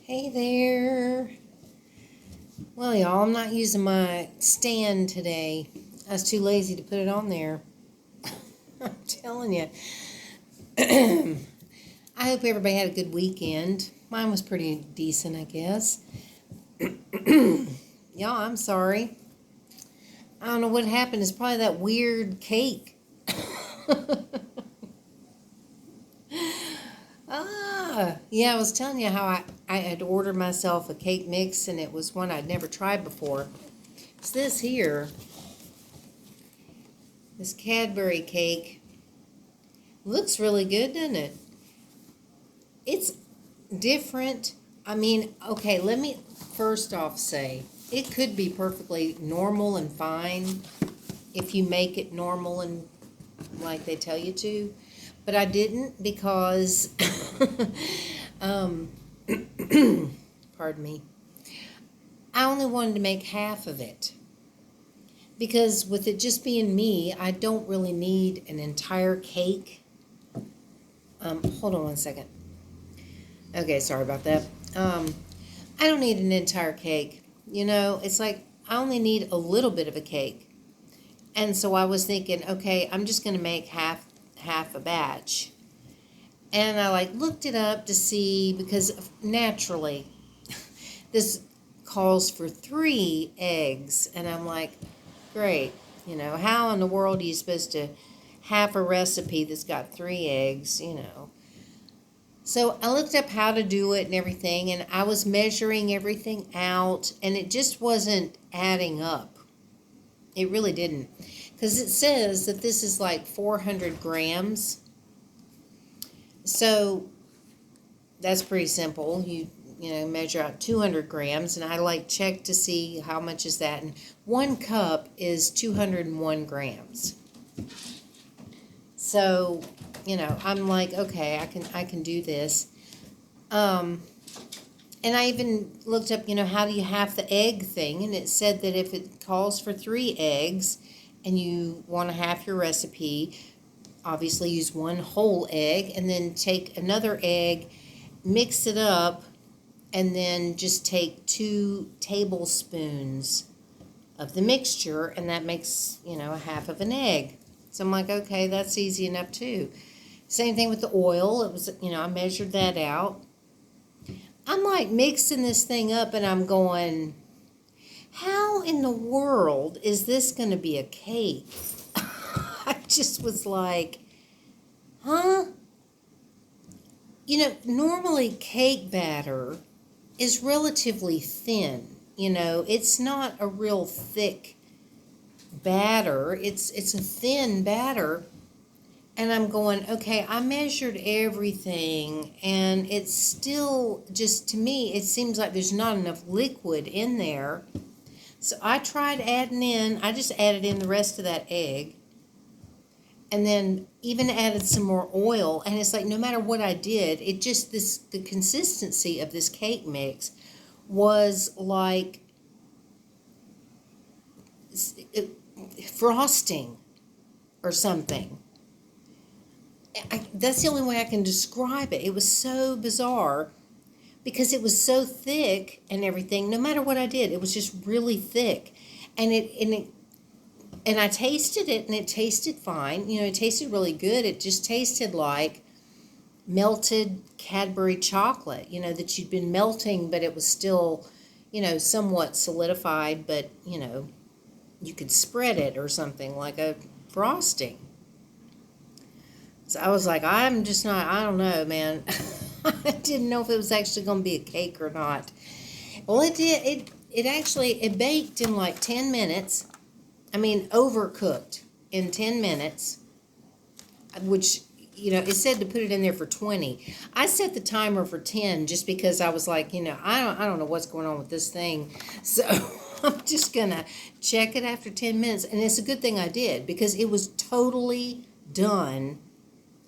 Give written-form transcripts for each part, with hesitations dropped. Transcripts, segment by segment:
Hey there. Well, y'all, I'm not using my stand today. I was too lazy to put it on there. I'm telling you. I hope everybody had a good weekend. Mine was pretty decent, I guess. Y'all, I'm sorry. I don't know what happened. It's probably that weird cake. Yeah, I was telling you how I had ordered myself a cake mix, and it was one I'd never tried before. It's this here, this Cadbury cake. Looks really good, doesn't it? It's different. I mean, okay, let me first off say, it could be perfectly normal and fine if you make it normal and like they tell you to. But I didn't because, pardon me, I only wanted to make half of it. Because with it just being me, I don't really need an entire cake. Hold on 1 second. Okay, sorry about that. I don't need an entire cake. You know, it's like I only need a little bit of a cake. And so I was thinking, okay, I'm just going to make half a batch. And I looked it up to see, because naturally this calls for 3 eggs, and I'm like, great, you know, how in the world are you supposed to have a recipe that's got 3 eggs, you know? So I looked up how to do it and everything, and I was measuring everything out, and it just wasn't adding up. It really didn't. Because it says that this is like 400 grams. So that's pretty simple. You measure out 200 grams, and I check to see how much is that. And 1 cup is 201 grams. So, I'm like, okay, I can do this. And I even looked up, how do you half the egg thing? And it said that if it calls for 3 eggs and you want to half your recipe, obviously use 1 whole egg and then take another egg, mix it up, and then just take 2 tablespoons of the mixture, and that makes, a half of an egg. So I'm like, okay, that's easy enough too. Same thing with the oil. It was, I measured that out. I'm mixing this thing up, and I'm going, how in the world is this going to be a cake? I just was like, huh? Normally cake batter is relatively thin. It's not a real thick batter. It's a thin batter. And I'm going, okay, I measured everything, and it's still just, to me, it seems like there's not enough liquid in there. So I tried I just added in the rest of that egg, and then even added some more oil. And it's like, no matter what I did, the consistency of this cake mix was like frosting or something. That's the only way I can describe it. It was so bizarre because it was so thick and everything. No matter what I did, it was just really thick, and I tasted it, and it tasted fine. It tasted really good. It just tasted like melted Cadbury chocolate. That you'd been melting, but it was still, somewhat solidified. But you could spread it or something like a frosting. So I was like, I don't know, man. I didn't know if it was actually going to be a cake or not. Well, it did. It baked in 10 minutes. I mean, overcooked in 10 minutes, which, it said to put it in there for 20. I set the timer for 10 just because I was like, I don't know what's going on with this thing. So I'm just going to check it after 10 minutes. And it's a good thing I did, because it was totally done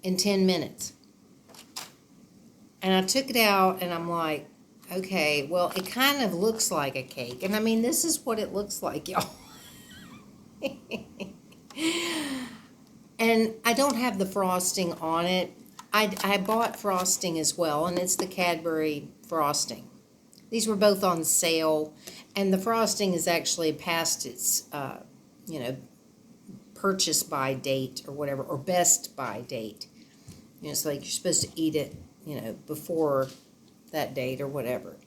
in 10 minutes. And I took it out, and I'm like, okay, well, it kind of looks like a cake. And I mean, this is what it looks like, y'all. And I don't have the frosting on it. I bought frosting as well, and it's the Cadbury frosting. These were both on sale, and the frosting is actually past its, you know, purchase by date or whatever, or best by date. You know, it's like you're supposed to eat it, you know, before that date or whatever.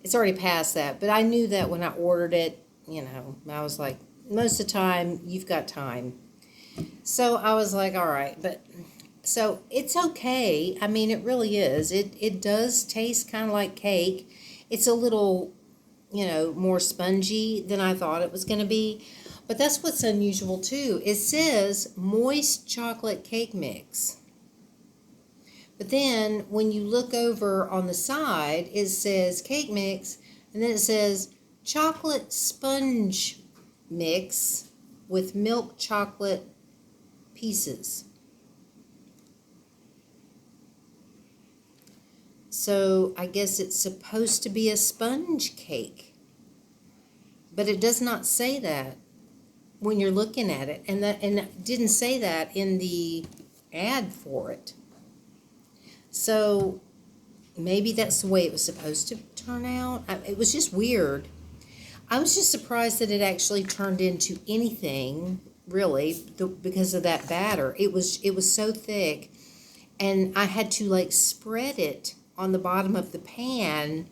It's already past that, but I knew that when I ordered it, you know, I was like, most of the time, you've got time. So I was like, all right, but, so it's okay. I mean, it really is. It does taste kind of like cake. It's a little, you know, more spongy than I thought it was going to be. But that's what's unusual too. It says moist chocolate cake mix. But then when you look over on the side, it says cake mix, and then it says chocolate sponge mix with milk chocolate pieces. So I guess it's supposed to be a sponge cake. But it does not say that when you're looking at it, and it didn't say that in the ad for it. So maybe that's the way it was supposed to turn out. It was just weird. I was just surprised that it actually turned into anything, really, because of that batter. It was so thick, and I had to like spread it on the bottom of the pan,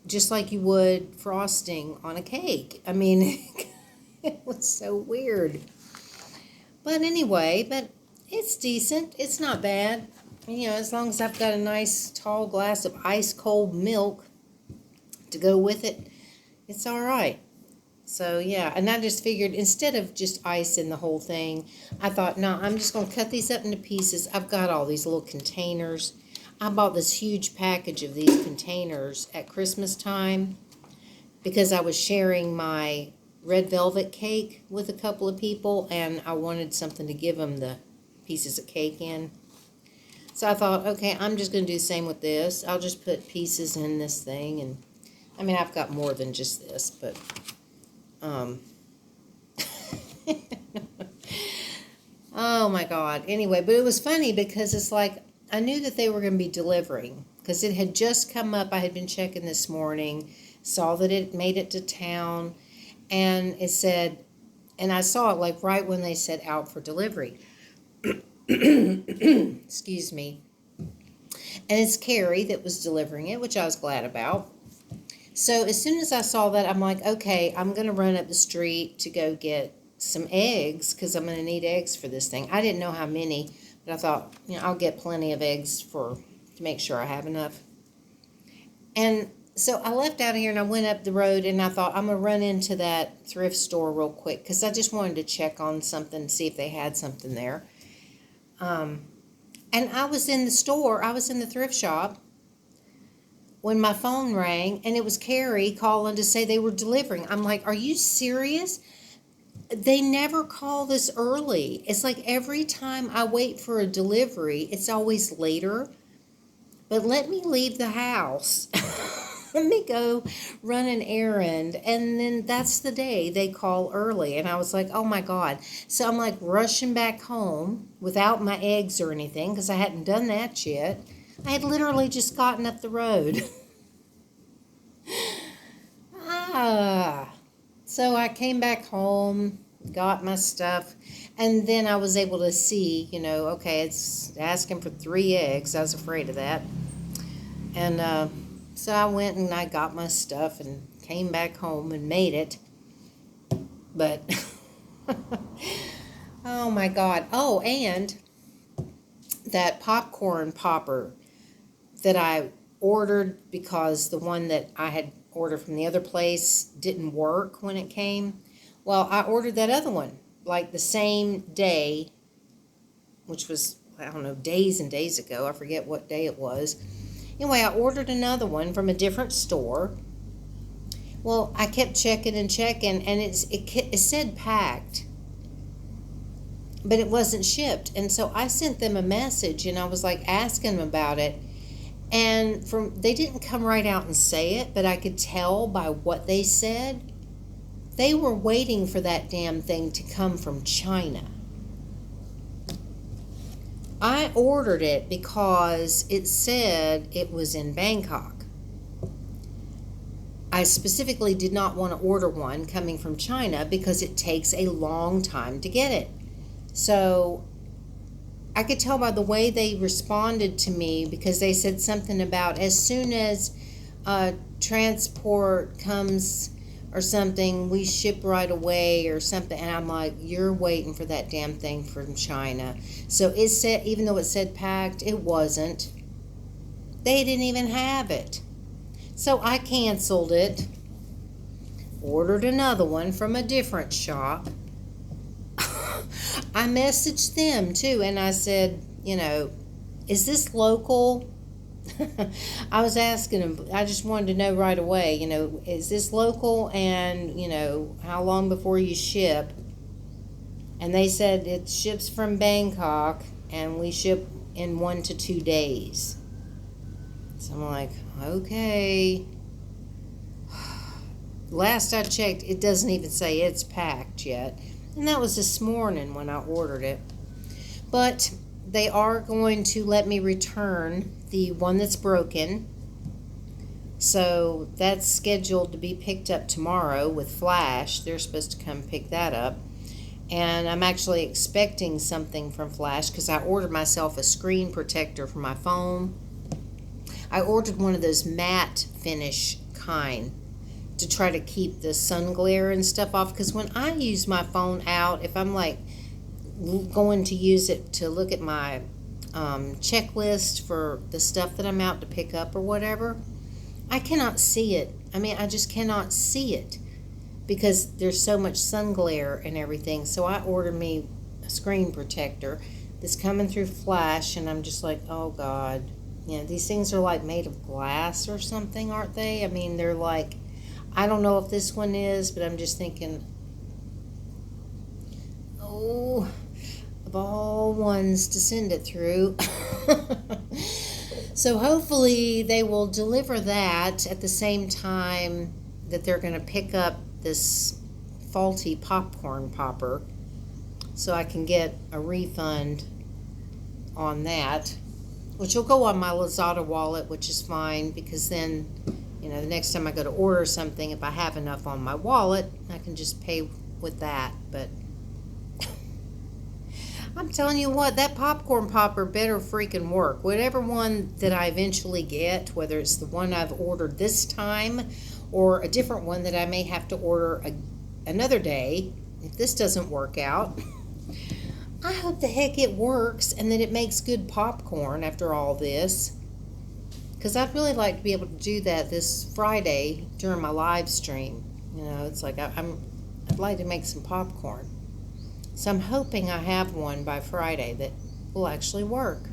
just like you would frosting on a cake. I mean, it was so weird. But anyway, but it's decent. It's not bad. You know, as long as I've got a nice tall glass of ice cold milk to go with it, it's all right. So yeah, and I just figured instead of just ice in the whole thing, I thought, no, I'm just going to cut these up into pieces. I've got all these little containers. I bought this huge package of these containers at Christmas time because I was sharing my red velvet cake with a couple of people, and I wanted something to give them the pieces of cake in. So I thought, okay, I'm just going to do the same with this. I'll just put pieces in this thing, and I mean, I've got more than just this, but oh my God. Anyway, but it was funny because it's like I knew that they were going to be delivering because it had just come up. I had been checking this morning, saw that it made it to town, and it said, and I saw it like right when they said out for delivery. Excuse me. And it's Carrie that was delivering it, which I was glad about. So as soon as I saw that, I'm like, okay, I'm going to run up the street to go get some eggs because I'm going to need eggs for this thing. I didn't know how many, but I thought, you know, I'll get plenty of eggs to make sure I have enough. And so I left out of here and I went up the road and I thought, I'm going to run into that thrift store real quick because I just wanted to check on something, see if they had something there. And I was in the store, I was in the thrift shop when my phone rang, and it was Carrie calling to say they were delivering. I'm like, are you serious? They never call this early. It's like every time I wait for a delivery, it's always later. But let me leave the house. Let me go run an errand. And then that's the day they call early. And I was like, oh my God. So I'm like rushing back home without my eggs or anything because I hadn't done that yet. I had literally just gotten up the road. So I came back home, got my stuff, and then I was able to see, you know, okay, it's asking for 3 eggs. I was afraid of that. And so I went and I got my stuff and came back home and made it. But, oh my God. Oh, and that popcorn popper that I ordered because the one that I had ordered from the other place didn't work when it came. Well, I ordered that other one like the same day, which was, I don't know, days and days ago. I forget what day it was. Anyway, I ordered another one from a different store. Well, I kept checking and checking, and it said packed, but it wasn't shipped. And so I sent them a message, and I was like asking them about it. And they didn't come right out and say it, but I could tell by what they said. They were waiting for that damn thing to come from China. I ordered it because it said it was in Bangkok. I specifically did not want to order one coming from China because it takes a long time to get it. So I could tell by the way they responded to me, because they said something about as soon as transport comes or something, we ship right away or something. And I'm like, you're waiting for that damn thing from China. So it said, even though it said packed, it wasn't. They didn't even have it. So I canceled it, ordered another one from a different shop. I messaged them too, and I said, is this local? I was asking them, I just wanted to know right away, is this local, and, how long before you ship? And they said it ships from Bangkok, and we ship in 1 to 2 days. So I'm like, okay. Last I checked, it doesn't even say it's packed yet. And that was this morning when I ordered it. But they are going to let me return the one that's broken. So that's scheduled to be picked up tomorrow with Flash. They're supposed to come pick that up. And I'm actually expecting something from Flash because I ordered myself a screen protector for my phone. I ordered one of those matte finish kind to try to keep the sun glare and stuff off, because when I use my phone out, if I'm like going to use it to look at my checklist for the stuff that I'm out to pick up or whatever, I cannot see it. I mean, I just cannot see it because there's so much sun glare and everything. So I ordered me a screen protector that's coming through Flash, and I'm just like, oh God. These things are like made of glass or something, aren't they? I mean, they're like, I don't know if this one is, but I'm just thinking, oh, of all ones to send it through. So hopefully they will deliver that at the same time that they're going to pick up this faulty popcorn popper, so I can get a refund on that, which will go on my Lazada wallet, which is fine, because then, the next time I go to order something, if I have enough on my wallet, I can just pay with that. But I'm telling you what, that popcorn popper better freaking work. Whatever one that I eventually get, whether it's the one I've ordered this time or a different one that I may have to order another day, if this doesn't work out, I hope the heck it works and that it makes good popcorn after all this. Because I'd really like to be able to do that this Friday during my live stream. It's like I'd like to make some popcorn. So I'm hoping I have one by Friday that will actually work.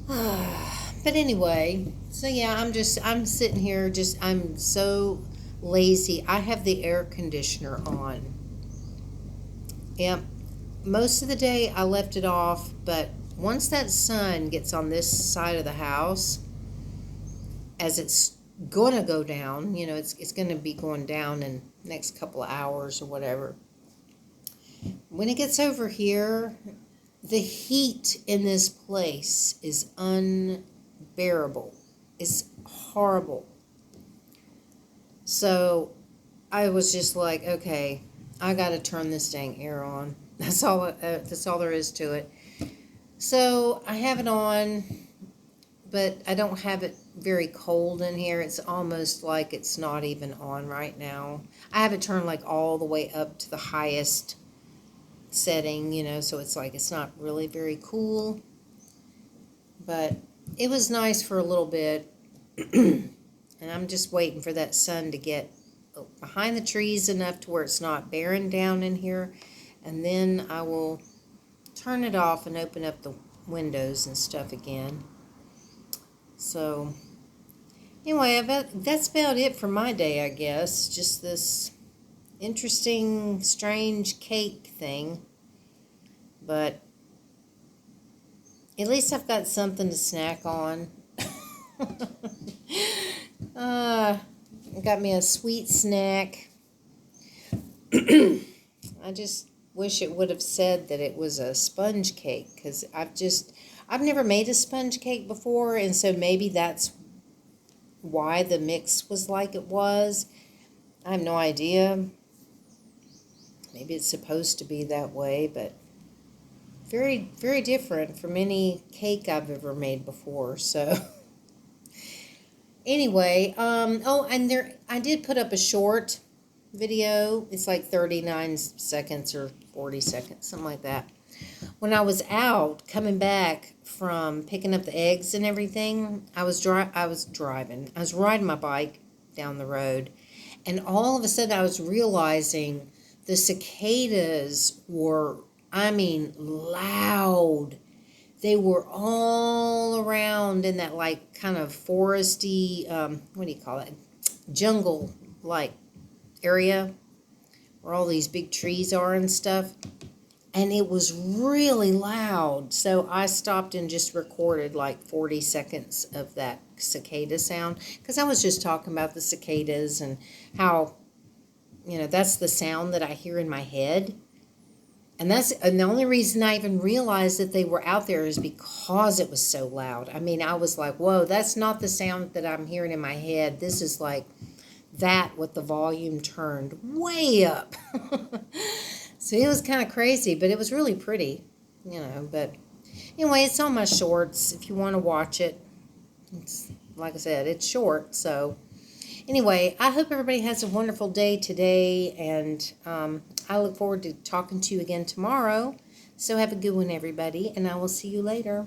But anyway, so yeah, I'm sitting here I'm so lazy. I have the air conditioner on. Yep. Most of the day I left it off, but once that sun gets on this side of the house, as it's going to go down, it's going to be going down in the next couple of hours or whatever. When it gets over here, the heat in this place is unbearable. It's horrible. So I was just like, okay, I got to turn this dang air on. That's all there is to it. So I have it on, but I don't have it very cold in here. It's almost like it's not even on right now. I have it turned like all the way up to the highest setting, so it's like it's not really very cool. But it was nice for a little bit. And I'm just waiting for that sun to get behind the trees enough to where it's not bearing down in here. And then I will turn it off and open up the windows and stuff again. So anyway, that's about it for my day, I guess. Just this interesting, strange cake thing. But at least I've got something to snack on. I got me a sweet snack. I just wish it would have said that it was a sponge cake, because I've never made a sponge cake before, and so maybe that's why the mix was like it was. I have no idea. Maybe it's supposed to be that way, but very, very different from any cake I've ever made before. So anyway, oh, and I did put up a short video. It's like 39 seconds or 40 seconds, something like that. When I was out coming back from picking up the eggs and everything, I was driving. I was riding my bike down the road, and all of a sudden I was realizing the cicadas were, I mean, loud. They were all around in that, like, kind of foresty, what do you call it? Jungle-like area where all these big trees are and stuff. And it was really loud. So I stopped and just recorded like 40 seconds of that cicada sound, because I was just talking about the cicadas and how, that's the sound that I hear in my head. And the only reason I even realized that they were out there is because it was so loud. I mean, I was like, whoa, that's not the sound that I'm hearing in my head. This is like that with the volume turned way up. So it was kind of crazy, but it was really pretty, But anyway, it's on my shorts if you want to watch it. It's, like I said, it's short. So anyway, I hope everybody has a wonderful day today, and I look forward to talking to you again tomorrow. So have a good one, everybody, and I will see you later.